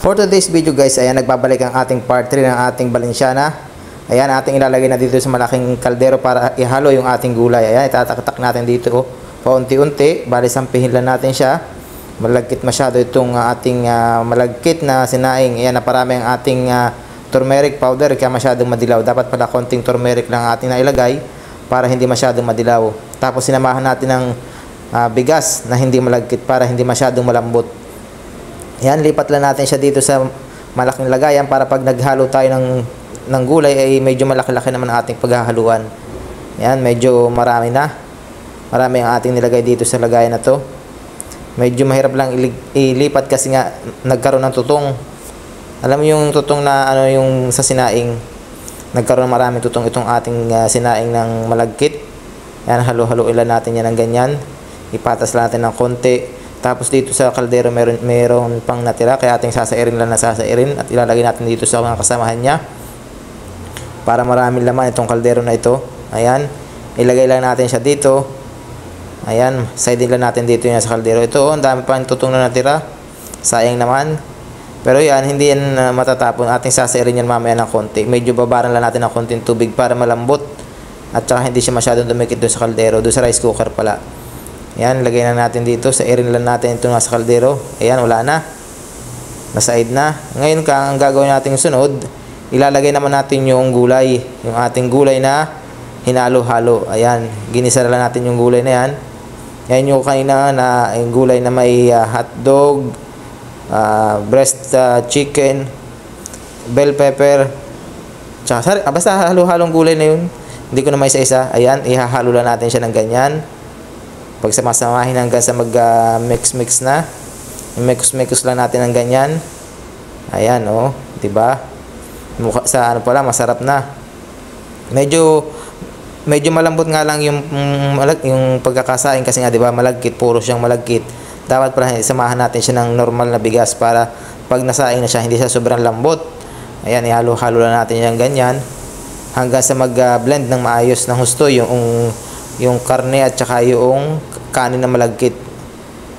For today's video guys, ayan, nagbabalik ang ating part 3 ng ating Balenciana. Ayan, ating ilalagay na dito sa malaking kaldero para ihalo yung ating gulay. Ayan, itataktak natin dito paunti-unti. Bali, sampihin lang natin siya. Malagkit masyado itong ating malagkit na sinaing. Ayan, naparami ang ating turmeric powder kaya masyadong madilaw. Dapat pala konting turmeric lang ating nailagay para hindi masyadong madilaw. Tapos sinamahan natin ng bigas na hindi malagkit para hindi masyadong malambot. Yan, lipat lang natin siya dito sa malaking lagayan para pag naghalo tayo ng gulay ay medyo malaki-laki naman ang ating paghahaluan. Yan, medyo marami na. Marami ang ating nilagay dito sa lagayan na to. Medyo mahirap lang ilipat kasi nga nagkaroon ng tutong. Alam mo yung tutong na ano yung sa sinaing. Nagkaroon ng maraming tutong itong ating sinaing ng malagkit. Yan, halo-haloin lang natin yan ng ganyan. Ipatas lang natin ng konti. Tapos dito sa kaldero meron pang natira kaya ating sasairin lang na sasairin at ilalagay natin dito sa mga kasamahan niya para maraming laman itong kaldero na ito. Ayan, ilagay lang natin siya dito. Ayan, side lang natin dito yan sa kaldero. Ito, ang dami pang tutong na natira. Sayang naman. Pero yan, hindi yan matatapon. Ating sasairin yan mamaya ng konti. Medyo babaran lang natin ng konting tubig para malambot at saka hindi siya masyadong dumikit doon sa kaldero, doon sa rice cooker pala. Ayan, lagay na natin dito. Sa irin lang natin ito nasa kaldero. Ayan, wala na. Nasaid na. Ngayon ang gagawin natin sunod, ilalagay naman natin yung gulay. Yung ating gulay na hinalo-halo. Ayan, ginisa na lang natin yung gulay na yan. Ayan yung kanina na yung gulay na may hotdog, breast chicken, bell pepper. Tsaka, basta halo-halong gulay na yun. Hindi ko na may isa-isa. Ayan, ihahalo lang natin siya ng ganyan. Pag samasamahin hanggang sa mag-mix na. Mix lang natin ng ganyan. Ayan, oh, 'di ba? Sa ano pala, masarap na. Medyo malambot nga lang yung pagkakasain kasi nga 'di ba, malagkit, puro siyang malagkit. Dapat pala samahan natin siya ng normal na bigas para pag nasaing na siya hindi siya sobrang lambot. Ayan, ihalo-halo lang natin yan ganyan hanggang sa mag-blend ng maayos ng husto yung karne at saka yung kanin na malagkit.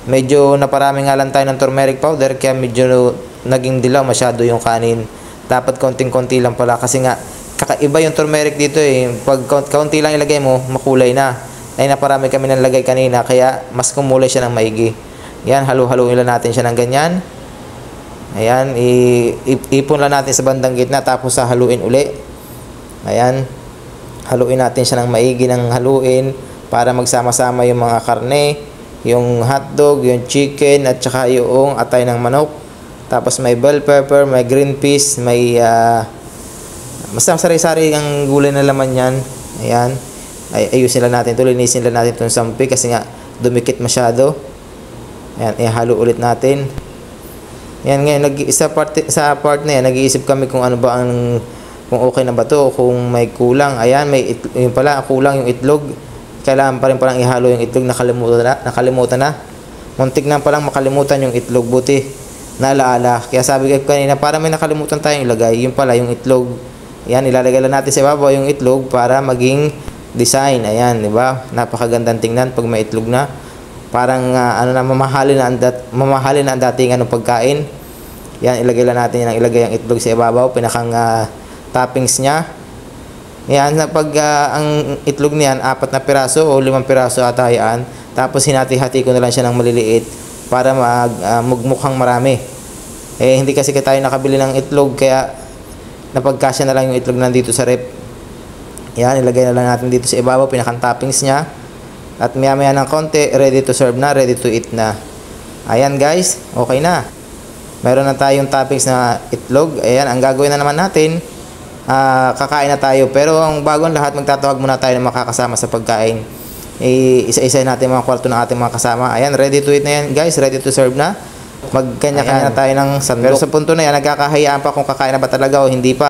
Medyo naparami nga lang tayo ng turmeric powder kaya medyo naging dilaw masyado yung kanin. Dapat konting-konti lang pala kasi nga kakaiba yung turmeric dito eh. Pag kaunti lang ilagay mo, makulay na. Ay naparami kami ng lagay kanina kaya mas kumulay siya ng maigi. Yan, halo-haloin lang natin siya ng ganyan. Ayan, ipon lang natin sa bandang gitna tapos haluin uli. Ayan. Haluin natin siya ng maigi ng haluin para magsama-sama yung mga karne, yung hotdog, yung chicken at saka yung atay ng manok. Tapos may bell pepper, may green peas, may basta sari-sari ang gulay na laman yan. Ayan. Ayusin lang natin ito, linisin lang natin itong sampi kasi nga dumikit masyado. Ayan, ihalo ulit natin. Ayan, ngayon sa part na yan, nag-iisip kami kung ano ba kung okay na ba to, kung may kulang. Ayan, yung pala kulang yung itlog. Kailangan pa rin palang ihalo yung itlog, nakalimutan na. Muntik na palang makalimutan yung itlog, buti naalaala. Kaya sabi ko kanina, para may nakalimutan tayong ilagay, yung pala yung itlog. Ayan, ilalagay lang natin sa ibabaw yung itlog para maging design. Ayan, di ba? Napakagandang tingnan pag may itlog na. Parang mamahalin na ang dating pagkain. Yan, ilagay lang natin yan, ilagay ang itlog sa ibabaw, pinakang toppings niya. Yan, pag ang itlog niyan 4 na piraso o 5 piraso ata yan. Tapos hinati-hati ko na lang siya ng maliliit para mukhang marami. Eh hindi kasi tayo nakabili ng itlog kaya napagkasya na lang yung itlog nandito sa rep. Yan, ilagay na lang natin dito sa ibabaw pinakang toppings niya. At maya-maya ng konti, ready to serve na, ready to eat na. Ayan guys, okay na. Meron na tayong toppings na itlog. Ayan, ang gagawin na naman natin, kakain na tayo. Pero ang bagong lahat, magtatawag muna tayo ng makakasama sa pagkain. Isa-isa natin mga kwarto ng ating mga kasama. Ayan, ready to eat na yan guys, ready to serve na. Magkanya-kanya na tayo ng sandok. Pero sa punto na yan, nagkakahayaan pa kung kakain na ba talaga o hindi pa.